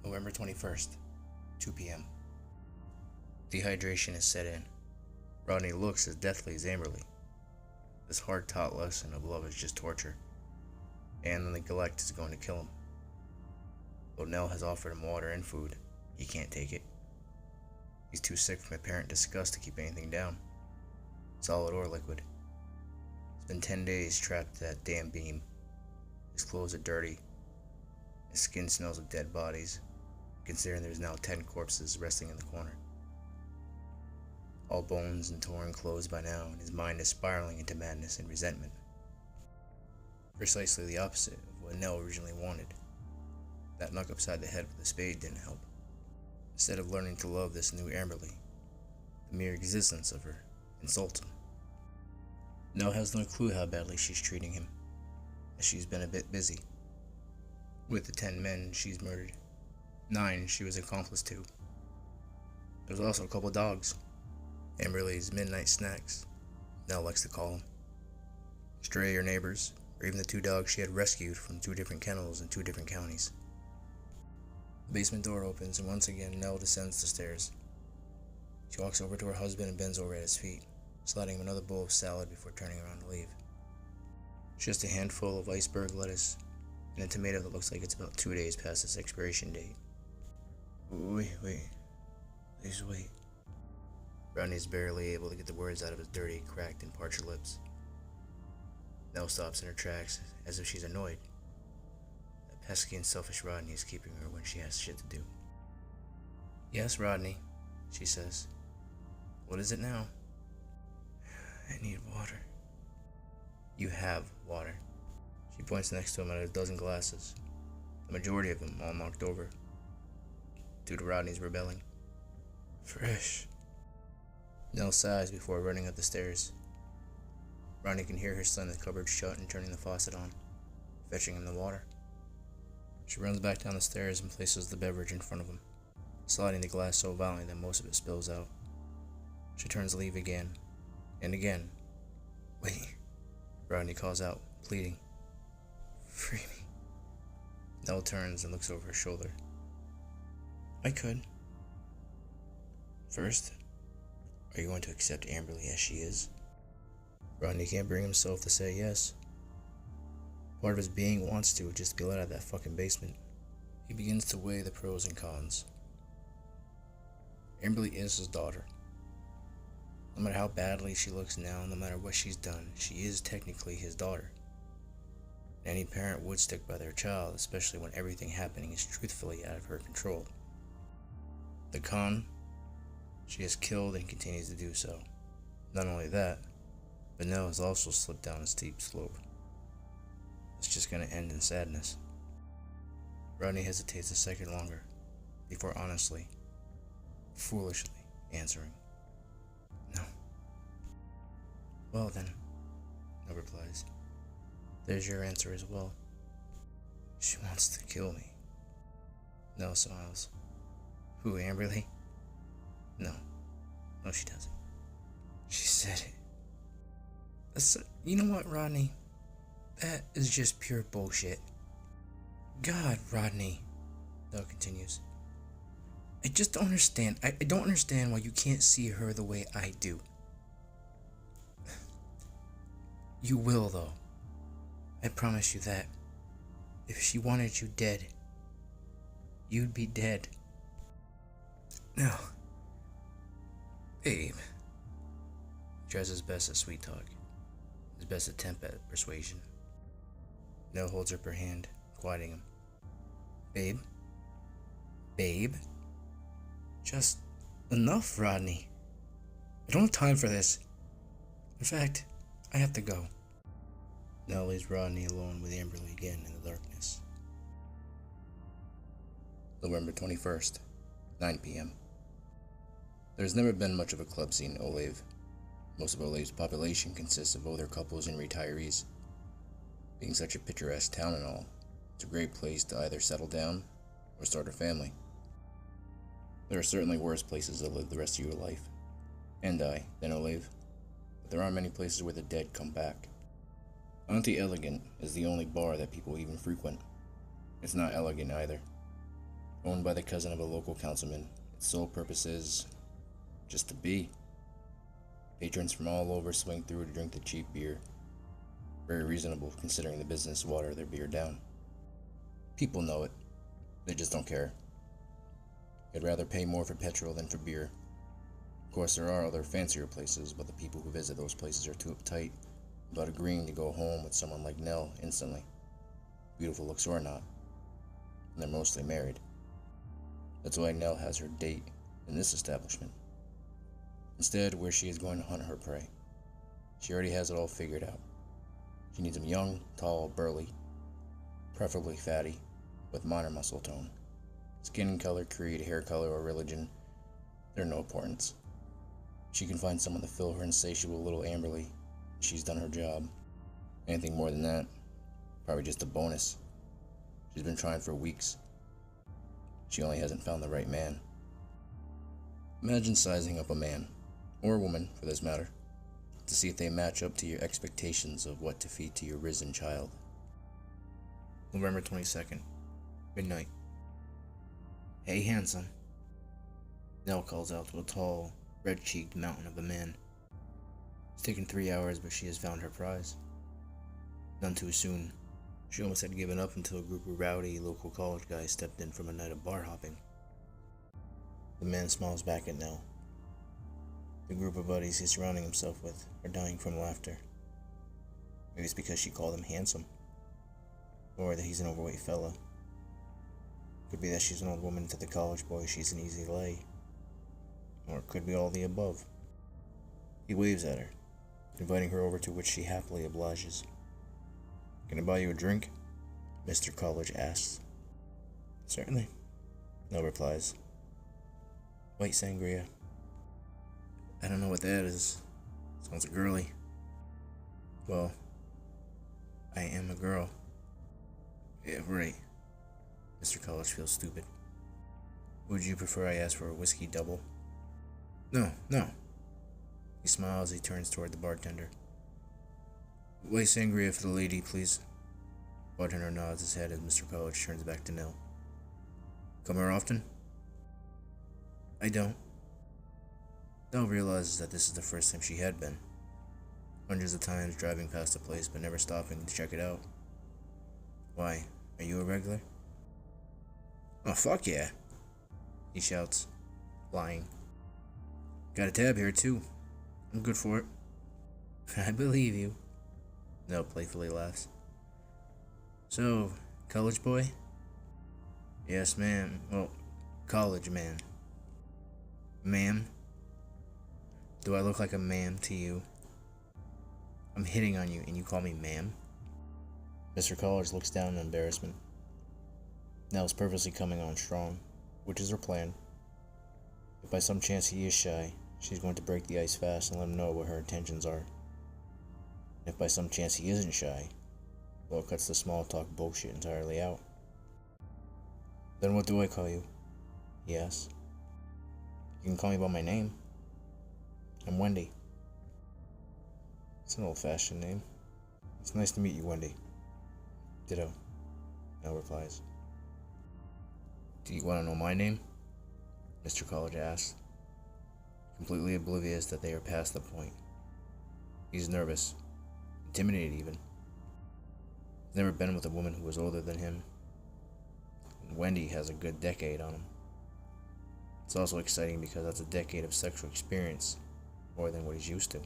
November 21st, 2 p.m. Dehydration is set in. Rodney looks as deathly as Amberly. This hard-taught lesson of love is just torture, and the neglect is going to kill him. Though Nell has offered him water and food, he can't take it. He's too sick from apparent disgust to keep anything down, solid or liquid. It's been 10 days trapped at that damn beam. His clothes are dirty. His skin smells of dead bodies, considering there's now 10 corpses resting in the corner. All bones and torn clothes by now, and his mind is spiraling into madness and resentment. Precisely the opposite of what Nell originally wanted. That knock upside the head with a spade didn't help. Instead of learning to love this new Amberly, the mere existence of her insults him. Nell has no clue how badly she's treating him, as she's been a bit busy. With the 10 men she's murdered, 9 she was accomplice to. There's also a couple dogs. Amberly's midnight snacks, Nell likes to call them. Stray or neighbors, or even the 2 dogs she had rescued from 2 different kennels in 2 different counties. The basement door opens, and once again Nell descends the stairs. She walks over to her husband and bends over at his feet, sliding him another bowl of salad before turning around to leave. Just a handful of iceberg lettuce, and a tomato that looks like it's about 2 days past its expiration date. Wait, please wait. Rodney's barely able to get the words out of his dirty, cracked, and parched lips. Nell stops in her tracks, as if she's annoyed. That pesky and selfish Rodney is keeping her when she has shit to do. Yes, Rodney, she says. What is it now? I need water. You have water. She points next to him at a dozen glasses, the majority of them all knocked over, due to Rodney's rebelling. Fresh. Nell sighs before running up the stairs. Rodney can hear her slam the cupboard shut and turning the faucet on, fetching him the water. She runs back down the stairs and places the beverage in front of him, sliding the glass so violently that most of it spills out. She turns to leave again, and again. Wait, Rodney calls out, pleading. Free me. Nell turns and looks over her shoulder. I could. First, are you going to accept Amberly as she is? Rodney can't bring himself to say yes. Part of his being wants to just be let out of that fucking basement. He begins to weigh the pros and cons. Amberly is his daughter. No matter how badly she looks now, no matter what she's done, she is technically his daughter. Any parent would stick by their child, especially when everything happening is truthfully out of her control. The con? She has killed and continues to do so. Not only that, but Nell has also slipped down a steep slope. It's just going to end in sadness. Rodney hesitates a second longer, before honestly, foolishly answering. No. Well then, Nell replies. There's your answer as well. She wants to kill me. Nell smiles. Who, Amberly? No, she doesn't. She said it. You know what, Rodney? That is just pure bullshit. God, Rodney, Nell continues. I just don't understand. I don't understand why you can't see her the way I do. You will, though. I promise you that. If she wanted you dead, you'd be dead. No. Babe. He tries his best at sweet talk, his best attempt at persuasion. Nell holds up her hand, quieting him. Babe? Babe? Just enough, Rodney. I don't have time for this. In fact, I have to go. Nell leaves Rodney alone with Amberly again in the darkness. November 21st, 9 p.m. There's never been much of a club scene in Olive. Most of Olive's population consists of older couples and retirees. Being such a picturesque town and all, it's a great place to either settle down or start a family. There are certainly worse places to live the rest of your life, and die, than Olive, but there aren't many places where the dead come back. Auntie Elegant is the only bar that people even frequent. It's not elegant either. Owned by the cousin of a local councilman, its sole purpose is just to be. Patrons from all over swing through to drink the cheap beer. Very reasonable considering the business water their beer down. People know it, they just don't care. They'd rather pay more for petrol than for beer. Of course, there are other fancier places, but the people who visit those places are too uptight about agreeing to go home with someone like Nell instantly, beautiful looks or not, and they're mostly married. That's why Nell has her date in this establishment, instead where she is going to hunt her prey. She already has it all figured out. She needs him young, tall, burly, preferably fatty, with minor muscle tone. Skin color, creed, hair color, or religion, they're no importance. She can find someone to fill her insatiable little Amberly. She's done her job. Anything more than that, probably just a bonus. She's been trying for weeks. She only hasn't found the right man. Imagine sizing up a man, or a woman for this matter, to see if they match up to your expectations of what to feed to your risen child. November 22nd, midnight. Hey, handsome. Nell calls out to a tall, red-cheeked mountain of a man. It's taken 3 hours, but she has found her prize. None too soon. She almost had given up until a group of rowdy local college guys stepped in from a night of bar hopping. The man smiles back at Nell. The group of buddies he's surrounding himself with are dying from laughter. Maybe it's because she called him handsome, or that he's an overweight fella. Could be that she's an old woman to the college boy she's an easy lay. Or it could be all the above. He waves at her, inviting her over, to which she happily obliges. "Can I buy you a drink?" Mr. College asks. "Certainly," Nell replies. "White sangria." "I don't know what that is. Sounds girly." "Well, I am a girl." "Yeah, right." Mr. College feels stupid. "Would you prefer I ask for a whiskey double?" No. He smiles as he turns toward the bartender. "White sangria for the lady, please." Bartender nods his head as Mr. College turns back to Nell. "Come here often?" "I don't." Nell realizes that this is the first time she had been. Hundreds of times driving past the place but never stopping to check it out. "Why, are you a regular?" "Oh, fuck yeah," he shouts, lying. "Got a tab here too. I'm good for it." "I believe you." Nell playfully laughs. "So, college boy?" "Yes, ma'am. Well, college man." "Ma'am? Do I look like a ma'am to you? I'm hitting on you and you call me ma'am?" Mr. College looks down in embarrassment. Nell's purposely coming on strong, which is her plan. If by some chance he is shy, she's going to break the ice fast and let him know what her intentions are. And if by some chance he isn't shy, well, it cuts the small talk bullshit entirely out. "Then what do I call you?" he asks. "You can call me by my name. I'm Wendy." It's an old-fashioned name. "It's nice to meet you, Wendy." "Ditto," Nell replies. "Do you want to know my name?" Mr. College asks, completely oblivious that they are past the point. He's nervous, intimidated even. He's never been with a woman who was older than him, and Wendy has a good decade on him. It's also exciting because that's a decade of sexual experience, more than what he's used to.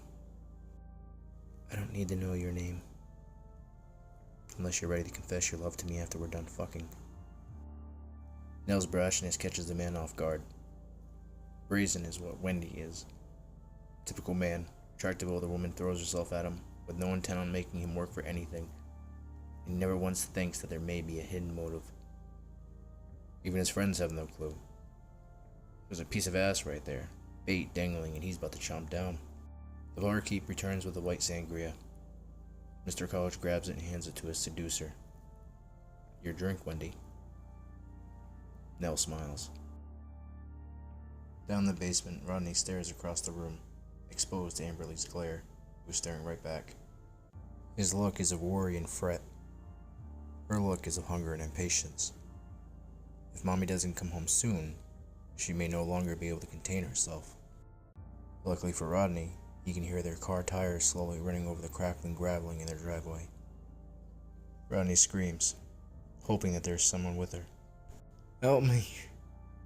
"I don't need to know your name, unless you're ready to confess your love to me after we're done fucking." Nell's brashness catches the man off guard. Brazen is what Wendy is. Typical man, attractive older woman throws herself at him, with no intent on making him work for anything, and never once thinks that there may be a hidden motive. Even his friends have no clue. There's a piece of ass right there, bait dangling, and he's about to chomp down. The barkeep returns with a white sangria. Mr. College grabs it and hands it to his seducer. "Your drink, Wendy." Nell smiles. Down the basement, Rodney stares across the room, exposed to Amberly's glare, who's staring right back. His look is of worry and fret. Her look is of hunger and impatience. If Mommy doesn't come home soon, she may no longer be able to contain herself. Luckily for Rodney, he can hear their car tires slowly running over the crackling graveling in their driveway. Rodney screams, hoping that there's someone with her. Help me.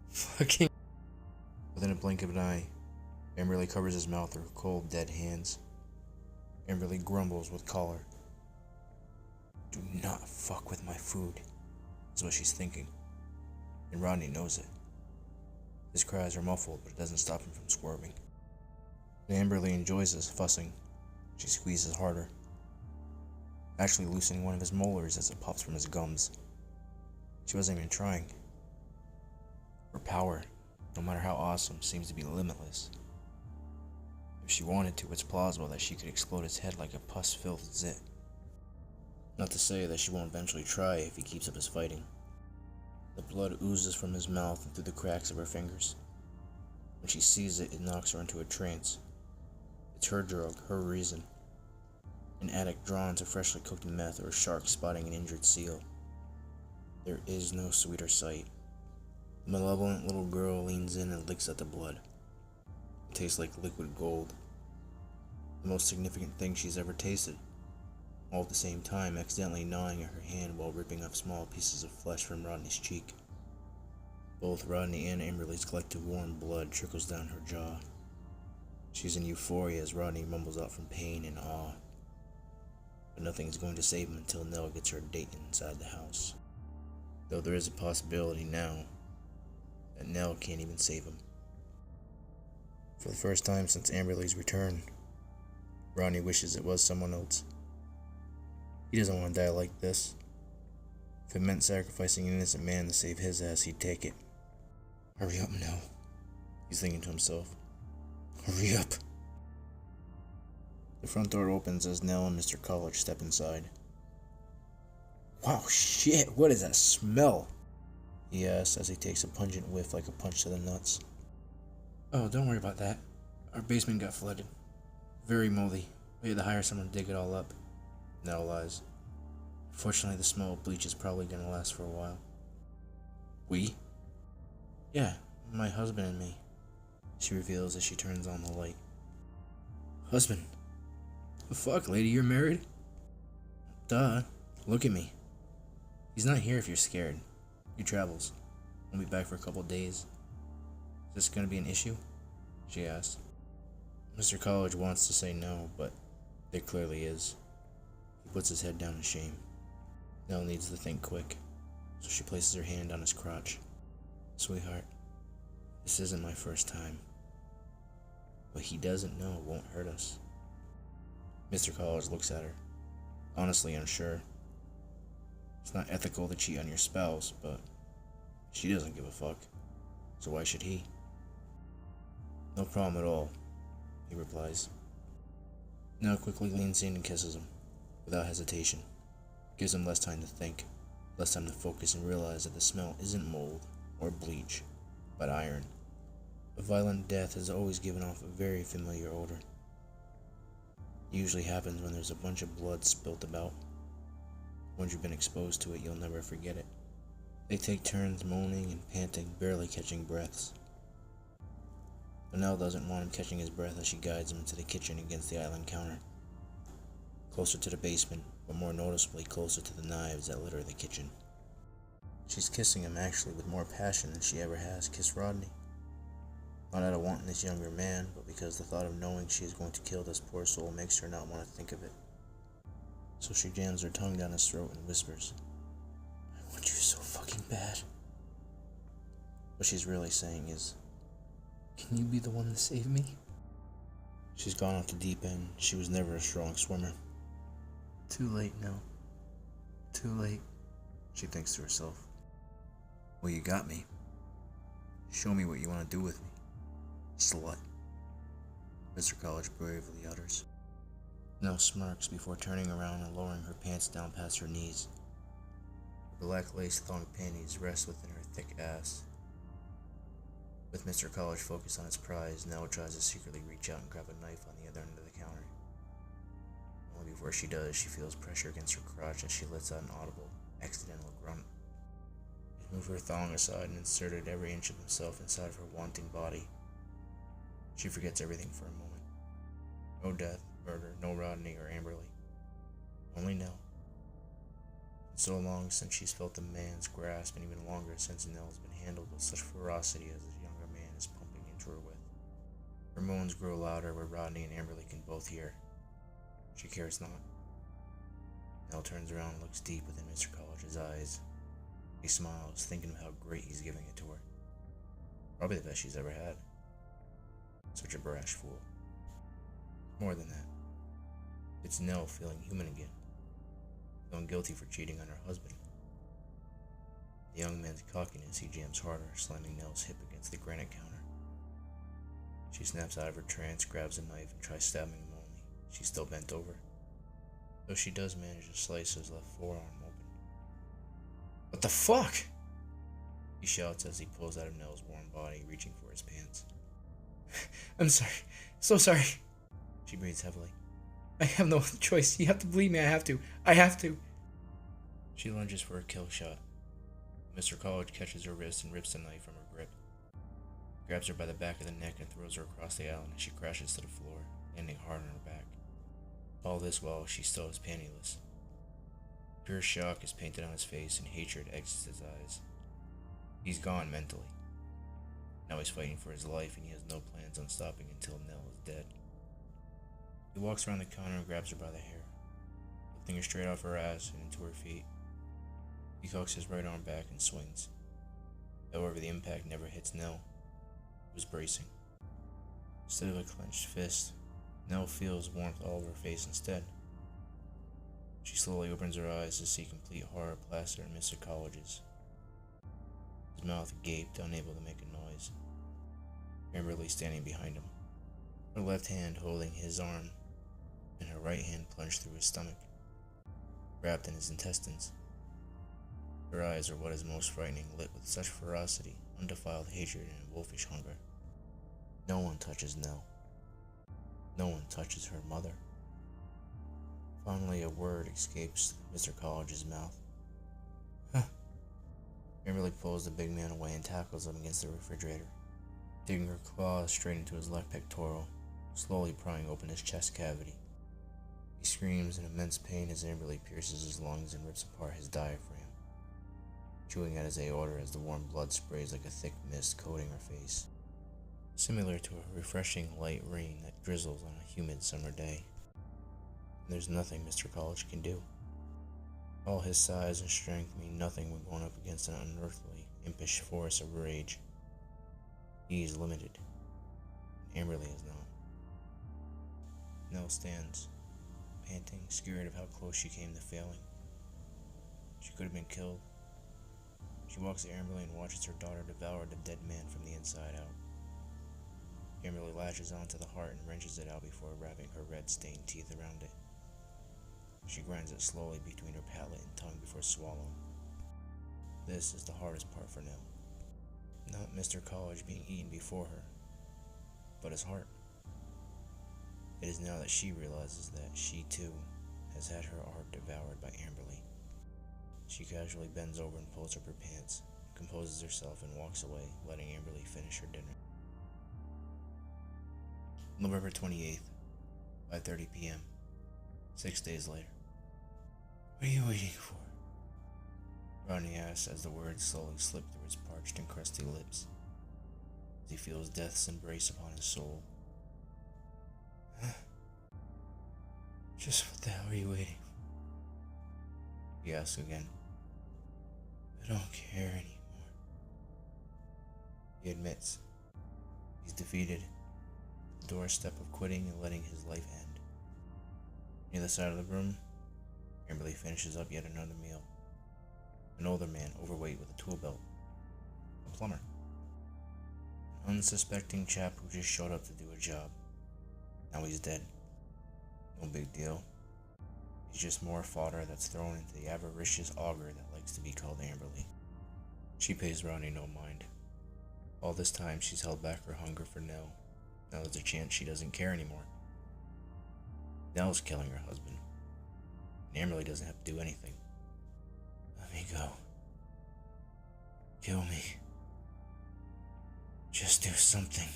Fucking. Within a blink of an eye, Amberly covers his mouth with her cold, dead hands. Amberly grumbles with choler. Do not fuck with my food, is what she's thinking. And Rodney knows it. His cries are muffled, but it doesn't stop him from squirming. And Amberly enjoys this fussing. She squeezes harder, actually loosening one of his molars as it pops from his gums. She wasn't even trying. Her power, no matter how awesome, seems to be limitless. If she wanted to, it's plausible that she could explode his head like a pus-filled zit. Not to say that she won't eventually try if he keeps up his fighting. The blood oozes from his mouth and through the cracks of her fingers. When she sees it, it knocks her into a trance. It's her drug, her reason. An addict drawn to freshly cooked meth or a shark spotting an injured seal. There is no sweeter sight. The malevolent little girl leans in and licks at the blood. It tastes like liquid gold. The most significant thing she's ever tasted. All at the same time accidentally gnawing at her hand while ripping off small pieces of flesh from Rodney's cheek. Both Rodney and Amberly's collective warm blood trickles down her jaw. She's in euphoria as Rodney mumbles out from pain and awe. But nothing is going to save him until Nell gets her date inside the house. Though there is a possibility now that Nell can't even save him. For the first time since Amberly's return, Rodney wishes it was someone else. He doesn't want to die like this. If it meant sacrificing an innocent man to save his ass, he'd take it. Hurry up, Nell, he's thinking to himself. Hurry up. The front door opens as Nell and Mr. College step inside. Wow, shit, what is that smell? He asks as he takes a pungent whiff like a punch to the nuts. Oh, don't worry about that. Our basement got flooded. Very moldy. We had to hire someone to dig it all up. Nell lies. Fortunately, the smell of bleach is probably gonna last for a while. We? Yeah, my husband and me, she reveals as she turns on the light. Husband? The fuck, lady, you're married? Duh. Look at me. He's not here if you're scared. He travels. Won't be back for a couple days. Is this gonna be an issue? She asks. Mr. College wants to say no, but there clearly is. He puts his head down in shame. Nell needs to think quick, so she places her hand on his crotch. Sweetheart, this isn't my first time. What he doesn't know won't hurt us. Mr. College looks at her, honestly unsure. It's not ethical to cheat on your spouse, but she doesn't give a fuck, so why should he? No problem at all, he replies. Nell quickly leans in and kisses him, without hesitation. Gives him less time to think, less time to focus and realize that the smell isn't mold or bleach, but iron. A violent death has always given off a very familiar odor. It usually happens when there's a bunch of blood spilt about. Once you've been exposed to it, you'll never forget it. They take turns moaning and panting, barely catching breaths. But Nell doesn't want him catching his breath as she guides him into the kitchen against the island counter. Closer to the basement, but more noticeably closer to the knives that litter the kitchen. She's kissing him actually with more passion than she ever has kissed Rodney. Not out of wanting this younger man, but because the thought of knowing she is going to kill this poor soul makes her not want to think of it. So she jams her tongue down his throat and whispers, I want you so fucking bad. What she's really saying is, can you be the one to save me? She's gone off the deep end. She was never a strong swimmer. Too late now. Too late, she thinks to herself. Well, you got me. Show me what you want to do with me, slut, Mr. College bravely utters. Nell smirks before turning around and lowering her pants down past her knees. Her black lace thong panties rest within her thick ass. With Mr. College focused on his prize, Nell tries to secretly reach out and grab a knife on the other end of the counter. Only before she does, she feels pressure against her crotch as she lets out an audible, accidental grunt. moved her thong aside and inserted every inch of himself inside of her wanting body. She forgets everything for a moment. No death, murder, no Rodney or Amberly. Only Nell. And so long since she's felt the man's grasp, and even longer since Nell's been handled with such ferocity as this younger man is pumping into her with. Her moans grow louder where Rodney and Amberly can both hear. She cares not. Nell turns around and looks deep within Mr. College's eyes. He smiles, thinking of how great he's giving it to her. Probably the best she's ever had. Such a brash fool. More than that, it's Nell feeling human again, feeling guilty for cheating on her husband. The young man's cockiness, he jams harder, slamming Nell's hip against the granite counter. She snaps out of her trance, grabs a knife, and tries stabbing him only. She's still bent over, though she does manage to slice his left forearm open. What the fuck? He shouts as he pulls out of Nell's warm body, reaching for his pants. I'm sorry. So sorry. She breathes heavily. I have no other choice. You have to believe me. I have to. I have to. She lunges for a kill shot. Mr. College catches her wrist and rips the knife from her grip. Grabs her by the back of the neck and throws her across the island as she crashes to the floor, landing hard on her back. All this while she still is pantyless. Pure shock is painted on his face and hatred exits his eyes. He's gone mentally. Now he's fighting for his life and he has no plans on stopping until Nell is dead. He walks around the counter and grabs her by the hair, lifting her straight off her ass and into her feet. He cocks his right arm back and swings. However, the impact never hits Nell. It was bracing. Instead of a clenched fist, Nell feels warmth all over her face instead. She slowly opens her eyes to see complete horror plastered on Mr. College's. His mouth gaped, unable to make a noise. Amberly standing behind him, her left hand holding his arm, and her right hand plunged through his stomach, wrapped in his intestines. Her eyes are what is most frightening, lit with such ferocity, undefiled hatred, and wolfish hunger. No one touches Nell. No one touches her mother. Finally, a word escapes Mr. College's mouth. Huh. Amberly pulls the big man away and tackles him against the refrigerator, digging her claws straight into his left pectoral, slowly prying open his chest cavity. He screams in immense pain as Amberly pierces his lungs and rips apart his diaphragm, chewing at his aorta as the warm blood sprays like a thick mist coating her face, similar to a refreshing light rain that drizzles on a humid summer day. And there's nothing Mr. College can do. All his size and strength mean nothing when going up against an unearthly, impish force of rage. He is limited. Amberly is not. Nell stands, panting, scared of how close she came to failing. She could have been killed. She walks to Amberly and watches her daughter devour the dead man from the inside out. Amberly latches onto the heart and wrenches it out before wrapping her red-stained teeth around it. She grinds it slowly between her palate and tongue before swallowing. This is the hardest part for Nell. Not Mr. College being eaten before her, but his heart. It is now that she realizes that she, too, has had her heart devoured by Amberly. She casually bends over and pulls up her pants, composes herself, and walks away, letting Amberly finish her dinner. November 28th, 5:30 p.m. 6 days later. What are you waiting for? Rodney asks as the words slowly slip through his parched and crusty lips, as he feels death's embrace upon his soul. Just what the hell are you waiting for? He asks again. I don't care anymore. He admits he's defeated, at the doorstep of quitting and letting his life end. Near the side of the room, Amberly finishes up yet another meal. An older man, overweight with a tool belt. A plumber. An unsuspecting chap who just showed up to do a job. Now he's dead. No big deal. He's just more fodder that's thrown into the avaricious auger that likes to be called Amberly. She pays Rodney no mind. All this time she's held back her hunger for Nell. Now there's a chance she doesn't care anymore. Nell's killing her husband, and Amberly doesn't have to do anything. Let me go. Kill me. Just do something,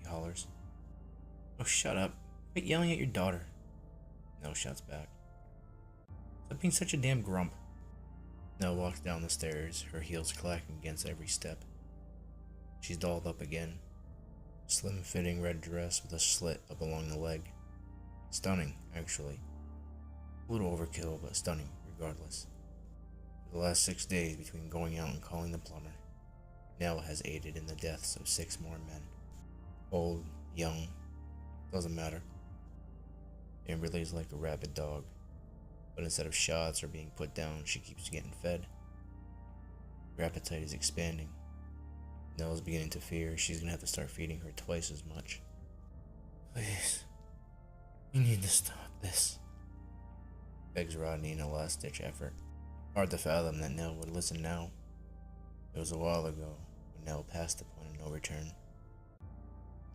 he hollers. Oh, shut up. Quit yelling at your daughter. Nell shouts back. Stop being such a damn grump. Nell walks down the stairs, her heels clacking against every step. She's dolled up again. Slim-fitting red dress with a slit up along the leg. Stunning, actually. A little overkill, but stunning, regardless. For the last 6 days between going out and calling the plumber, Nell has aided in the deaths of 6 more men. Old, young, doesn't matter. Amberley's like a rabid dog, but instead of shots or being put down, she keeps getting fed. Her appetite is expanding. Nell's beginning to fear she's gonna have to start feeding her twice as much. Please, you need to stop this, begs Rodney in a last-ditch effort. Hard to fathom that Nell would listen now. It was a while ago when Nell passed the point of no return.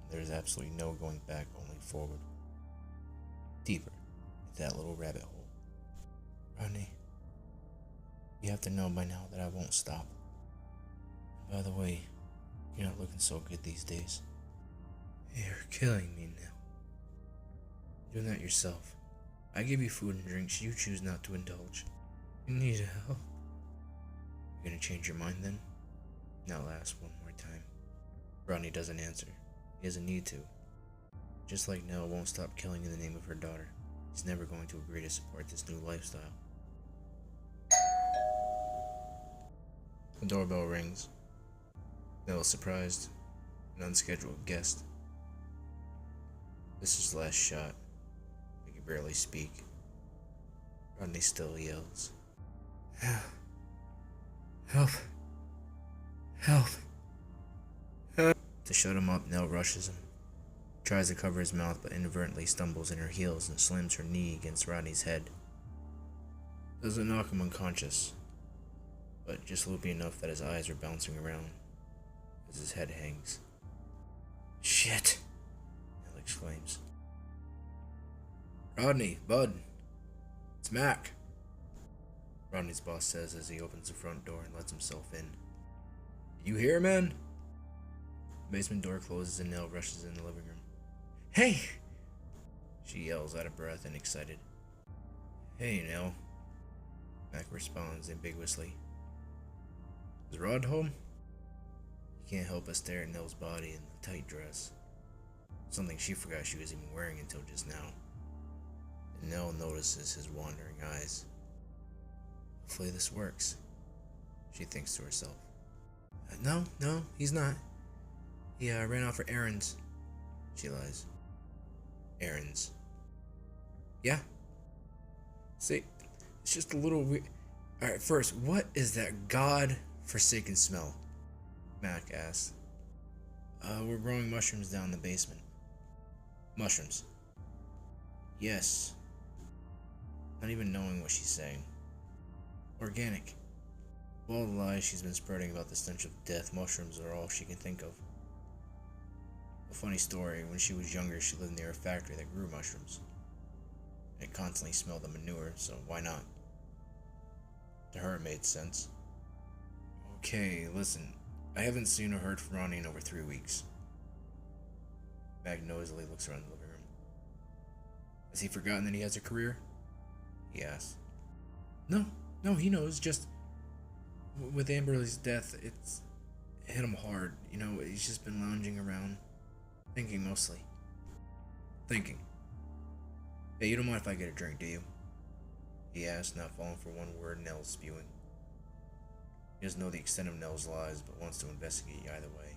There's absolutely no going back, only forward. Deeper into that little rabbit hole. Rodney, you have to know by now that I won't stop. And by the way, you're not looking so good these days. You're killing me now. You're doing that yourself. I give you food and drinks, you choose not to indulge. You need help. You're gonna change your mind then? Now ask one more time. Rodney doesn't answer. He doesn't need to. Just like Nell won't stop killing in the name of her daughter, he's never going to agree to support this new lifestyle. The doorbell rings. Nell is surprised. An unscheduled guest. This is the last shot. He can barely speak. Rodney still yells. Help. Help. Help. Help. To shut him up, Nell rushes him. Tries to cover his mouth but inadvertently stumbles in her heels and slams her knee against Rodney's head. Doesn't knock him unconscious, but just loopy enough that his eyes are bouncing around as his head hangs. Shit, Nell exclaims. Rodney, bud, it's Mac, Rodney's boss says as he opens the front door and lets himself in. You here, man? The basement door closes and Nell rushes in the living room. Hey! She yells out of breath and excited. Hey, Nell. Mac responds ambiguously. Is Rod home? He can't help but stare at Nell's body in the tight dress. Something she forgot she was even wearing until just now. And Nell notices his wandering eyes. Hopefully this works, she thinks to herself. No, he's not. He ran out for errands, she lies. Errands. Yeah. See, it's just a little weird. Alright, first, what is that god-forsaken smell? Mac asks. We're growing mushrooms down in the basement. Mushrooms. Yes. Not even knowing what she's saying. Organic. Of all the lies she's been spreading about the stench of death, mushrooms are all she can think of. A funny story, when she was younger, she lived near a factory that grew mushrooms. It constantly smelled of manure, so why not? To her, it made sense. Okay, listen. I haven't seen or heard from Ronnie in over 3 weeks. Mag noisily looks around the living room. Has he forgotten that he has a career? He asks. No, he knows. Just with Amberley's death, it hit him hard. You know, he's just been lounging around, thinking mostly. Thinking. Hey, you don't mind if I get a drink, do you? He asks, not falling for one word Nell's spewing. He doesn't know the extent of Nell's lies, but wants to investigate either way.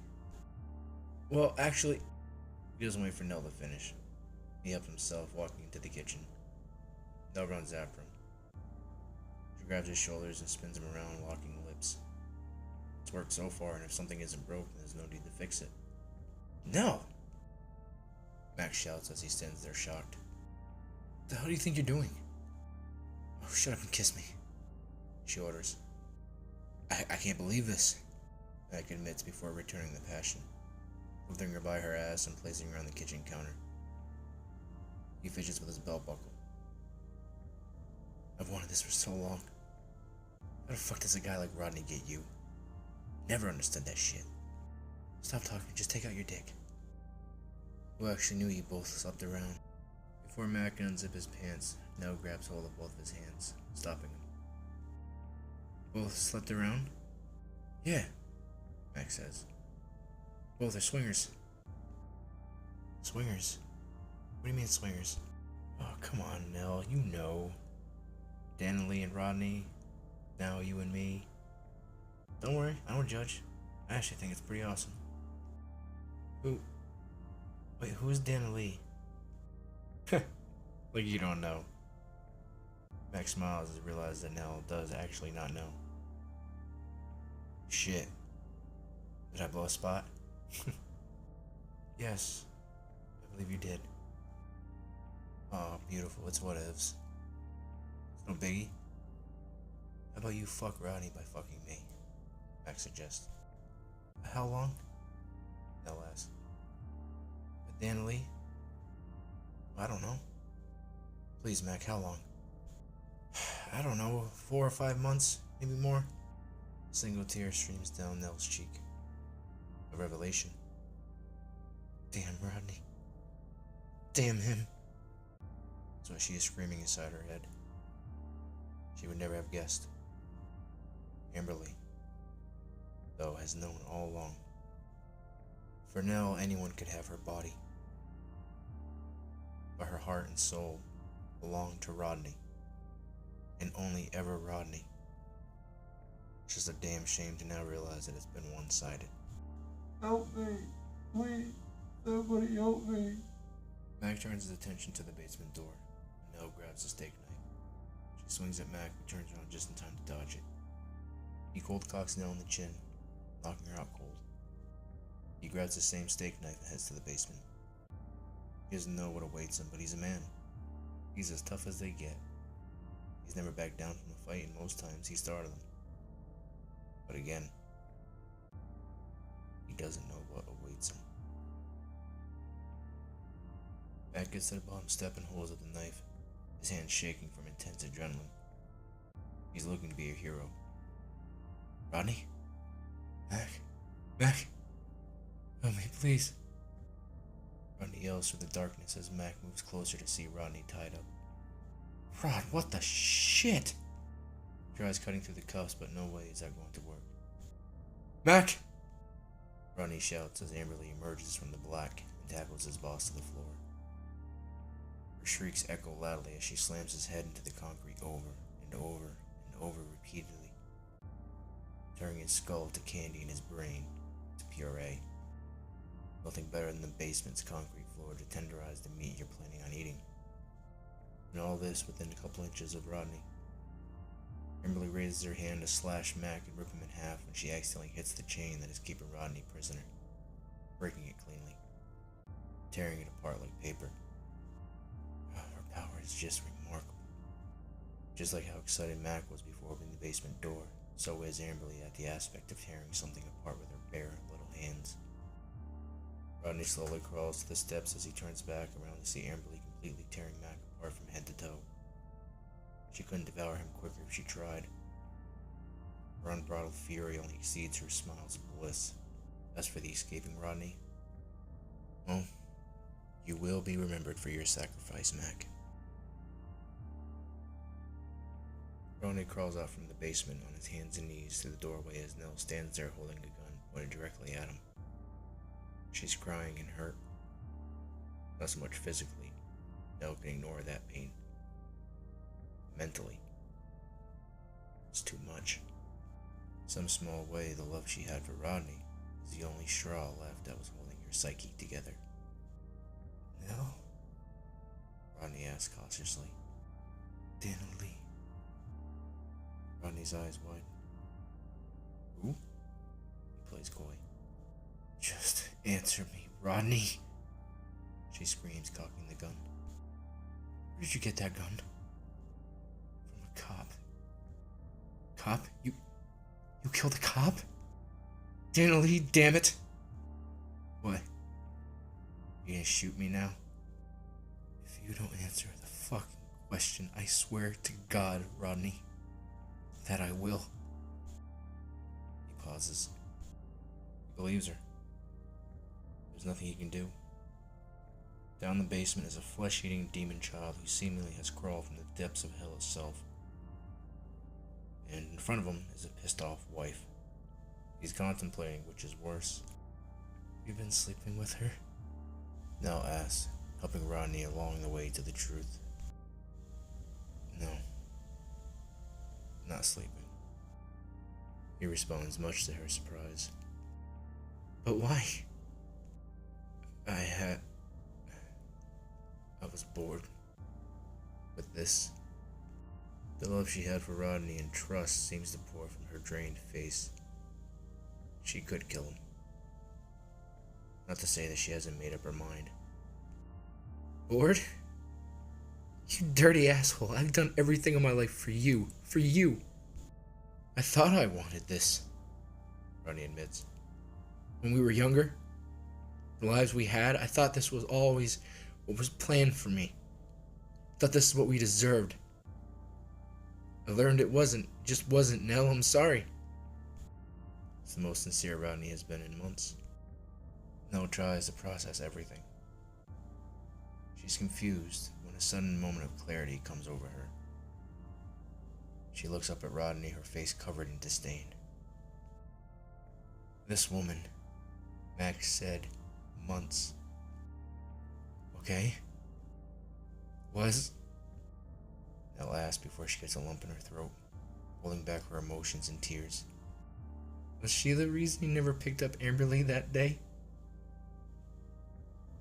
Well, actually, he doesn't wait for Nell to finish. He helps himself, walking into the kitchen. Nell runs after him. She grabs his shoulders and spins him around, locking lips. It's worked so far, and if something isn't broken, there's no need to fix it. No! Max shouts as he stands there shocked. What the hell do you think you're doing? Oh, shut up and kiss me, she orders. I can't believe this, Mac admits before returning the passion, lifting her by her ass and placing her on the kitchen counter. He fidgets with his belt buckle. I've wanted this for so long. How the fuck does a guy like Rodney get you? Never understood that shit. Stop talking, just take out your dick. Who actually knew you both slept around? Before Mac can unzip his pants, Nell grabs hold of both of his hands, stopping him. Both slept around? Yeah, Mac says. Both are swingers. Swingers? What do you mean swingers? Oh, come on, Nell, you know. Dan, Lee, and Rodney. Now you and me. Don't worry, I don't judge. I actually think it's pretty awesome. Wait, who's Dan and Lee? Like you don't know. Max smiles as he realizes that Nell does actually not know. Shit. Did I blow a spot? Yes, I believe you did. Oh, beautiful, it's whatevs. It's no biggie. How about you fuck Rodney by fucking me? Max suggests. How long? Nell asks. With Dan Lee? I don't know. Please, Mac, how long? I don't know, 4 or 5 months, maybe more. A single tear streams down Nell's cheek. A revelation. Damn Rodney. Damn him. That's what she is screaming inside her head. She would never have guessed. Amberly, though, has known all along. For Nell, anyone could have her body, but her heart and soul belonged to Rodney, and only ever Rodney. It's just a damn shame to now realize that it's been one-sided. Help me, please, somebody help me. Mac turns his attention to the basement door. Nell grabs a steak knife. She swings at Mac, who turns around just in time to dodge it. He cold cocks Nell in the chin, knocking her out cold. He grabs the same steak knife and heads to the basement. He doesn't know what awaits him, but he's a man. He's as tough as they get. He's never backed down from a fight, and most times he started them. But again, he doesn't know what awaits him. Mac gets to the bottom step and holds up the knife, his hands shaking from intense adrenaline. He's looking to be a hero. Rodney? Mac? Help me, please. Rodney yells through the darkness as Mac moves closer to see Rodney tied up. Rod, what the shit? He tries cutting through the cuffs, but no way is that going to work. Mac! Rodney shouts as Amberly emerges from the Blaque and tackles his boss to the floor. Her shrieks echo loudly as she slams his head into the concrete over and over and over repeatedly, turning his skull to candy and his brain to puree. Nothing better than the basement's concrete floor to tenderize the meat you're planning on eating. And all this within a couple inches of Rodney. Amberly raises her hand to slash Mac and rip him in half when she accidentally hits the chain that is keeping Rodney prisoner, breaking it cleanly, tearing it apart like paper. Her power is just remarkable. Just like how excited Mac was before opening the basement door, so is Amberly at the aspect of tearing something apart with her bare little hands. Rodney slowly crawls to the steps as he turns back around to see Amberly completely tearing Mac apart from head to toe. She couldn't devour him quicker if she tried. Her unbridled fury only exceeds her smiles of bliss. As for the escaping Rodney, well, you will be remembered for your sacrifice, Mac. Rodney crawls out from the basement on his hands and knees to the doorway as Nell stands there holding a gun pointed directly at him. She's crying and hurt. Not so much physically. Nell can ignore that pain. Mentally, it's too much. Some small way, the love she had for Rodney was the only straw left that was holding her psyche together. Nell? Rodney asked cautiously. Dan Lee. Rodney's eyes widen. Who? He plays coy. Just answer me, Rodney. She screams, cocking the gun. Where did you get that gun? From a cop. Cop? You killed a cop? Dan Lee, damn it. What? You gonna shoot me now? If you don't answer the fucking question, I swear to God, Rodney, that I will. He pauses. believes her. There's nothing he can do. Down the basement is a flesh-eating demon child who seemingly has crawled from the depths of hell itself. And in front of him is a pissed-off wife. He's contemplating which is worse. You've been sleeping with her? Nell asks, helping Rodney along the way to the truth. No. Not sleeping. He responds, much to her surprise. But why? I was bored with this. The love she had for Rodney and trust seems to pour from her drained face. She could kill him. Not to say that she hasn't made up her mind. Bored? You dirty asshole. I've done everything in my life for you. For you. I thought I wanted this, Rodney admits. When we were younger, the lives we had, I thought this was always what was planned for me. I thought this is what we deserved. I learned it wasn't. Just wasn't, Nell. I'm sorry. It's the most sincere Rodney has been in months. Nell tries to process everything. She's confused when a sudden moment of clarity comes over her. She looks up at Rodney, her face covered in disdain. This woman, Max said, months. Okay? Was? Nell asks before she gets a lump in her throat, holding back her emotions and tears. Was she the reason you never picked up Amberly that day?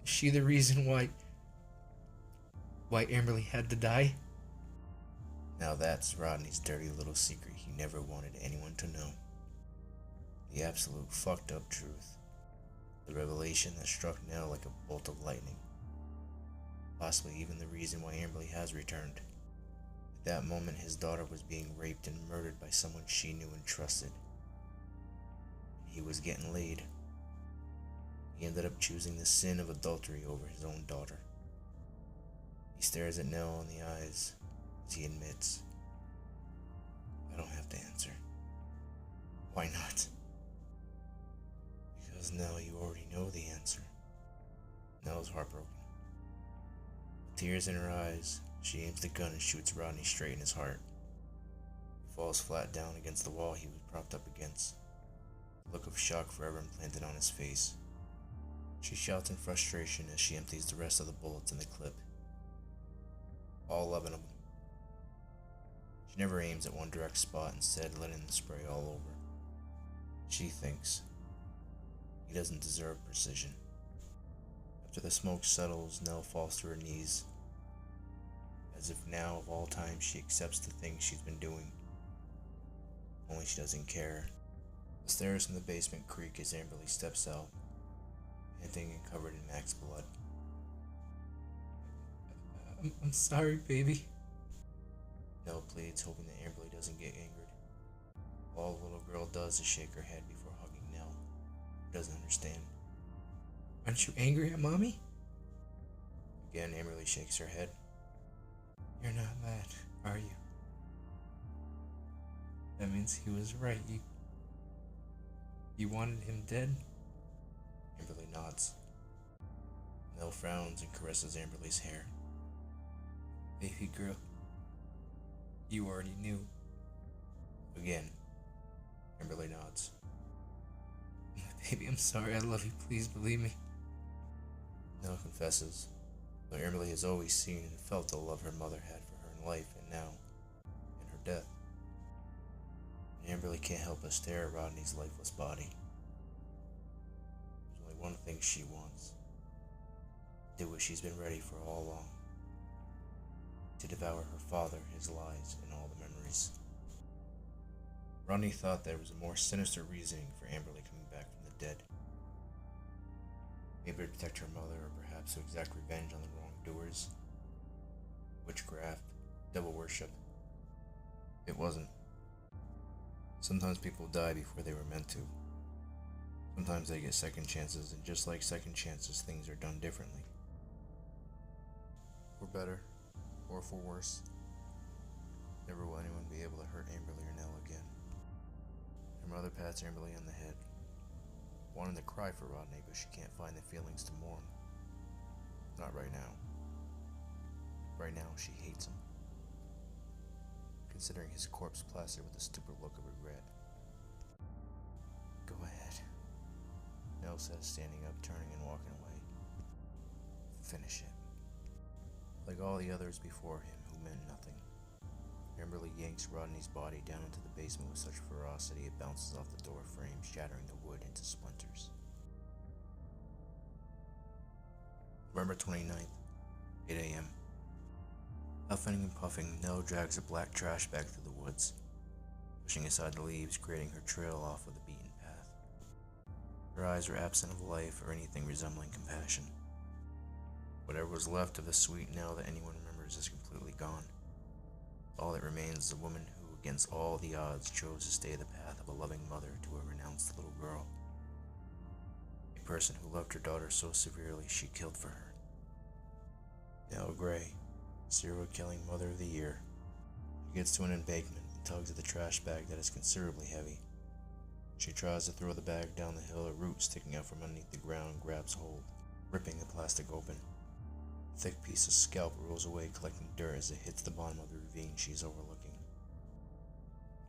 Is she the reason why Amberly had to die? Now that's Rodney's dirty little secret he never wanted anyone to know. The absolute fucked up truth. The revelation that struck Nell like a bolt of lightning. Possibly even the reason why Amberly has returned. At that moment, his daughter was being raped and murdered by someone she knew and trusted. He was getting laid. He ended up choosing the sin of adultery over his own daughter. He stares at Nell in the eyes as he admits, I don't have to answer. Why not? Because Nell, you already know the answer. Nell is heartbroken. With tears in her eyes, she aims the gun and shoots Rodney straight in his heart. He falls flat down against the wall he was propped up against. The look of shock forever implanted on his face. She shouts in frustration as she empties the rest of the bullets in the clip. All 11 of them. She never aims at one direct spot, instead letting the spray all over. She thinks he doesn't deserve precision. After the smoke settles, Nell falls to her knees, as if now of all time she accepts the things she's been doing. Only she doesn't care. The stairs from the basement creak as Amberly steps out, panting and covered in Max's blood. I'm sorry, baby. Nell pleads, hoping that Amberly doesn't get angered. All the little girl does is shake her head before hugging Nell, who doesn't understand. Aren't you angry at Mommy? Again, Amberly shakes her head. You're not mad, are you? That means he was right. You wanted him dead? Amberly nods. Nell frowns and caresses Amberly's hair. Baby girl, you already knew. Again, Amberly nods. Baby, I'm sorry. I love you. Please believe me. Nell confesses, though Amberly has always seen and felt the love her mother had for her in life and now, in her death. And Amberly can't help but stare at Rodney's lifeless body. There's only one thing she wants. Do what she's been ready for all along. To devour her father, his lies, and all the memories. Rodney thought there was a more sinister reasoning for Amberly coming back from the dead. Maybe to protect her mother, or perhaps to exact revenge on the wrongdoers. Witchcraft, devil worship. It wasn't. Sometimes people die before they were meant to. Sometimes they get second chances, and just like second chances, things are done differently. For better, or for worse. Never will anyone be able to hurt Amberly or Nell again. Her mother pats Amberly on the head. One wanting to cry for Rodney, but she can't find the feelings to mourn. Not right now. Right now, she hates him, considering his corpse plastered with a stupid look of regret. Go ahead, Nell says, standing up, turning and walking away. Finish it. Like all the others before him who meant nothing, Amberly yanks Rodney's body down into the basement with such ferocity it bounces off the door frame, shattering the wood into splinters. November 29th, 8 a.m. Huffing and puffing, Nell drags a black trash bag through the woods, pushing aside the leaves, creating her trail off of the beaten path. Her eyes are absent of life or anything resembling compassion. Whatever was left of the sweet Nell that anyone remembers is completely gone. All that remains is a woman who, against all the odds, chose to stay the path of a loving mother to a renounced little girl. A person who loved her daughter so severely she killed for her. Nell Gray, serial killing mother of the year. She gets to an embankment and tugs at the trash bag that is considerably heavy. She tries to throw the bag down the hill, a root sticking out from underneath the ground grabs hold, ripping the plastic open. A thick piece of scalp rolls away, collecting dirt as it hits the bottom of the ravine she's overlooking.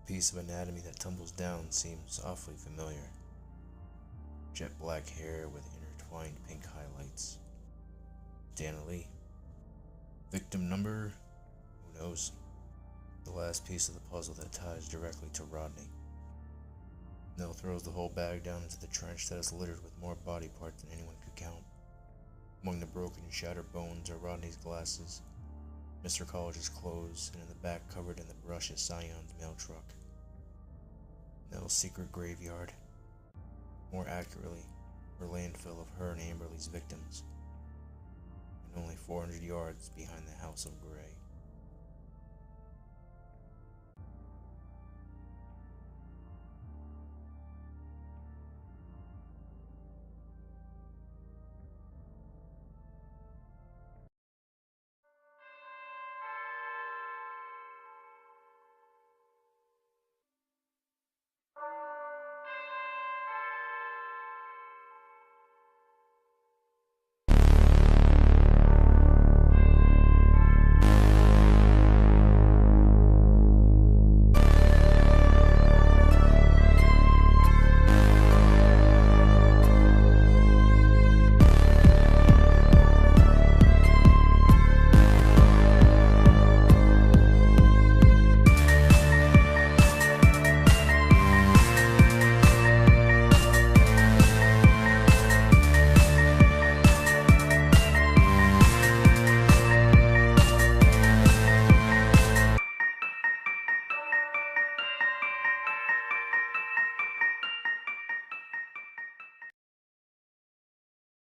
A piece of anatomy that tumbles down seems awfully familiar. Jet black hair with intertwined pink highlights. Dana Lee. Victim number? Who knows? The last piece of the puzzle that ties directly to Rodney. Nell throws the whole bag down into the trench that is littered with more body parts than anyone could count. Among the broken and shattered bones are Rodney's glasses, Mr. College's clothes, and in the back covered in the brush is Sion's mail truck. Nell's secret graveyard. More accurately, her landfill of her and Amberly's victims. And only 400 yards behind the house of Gray.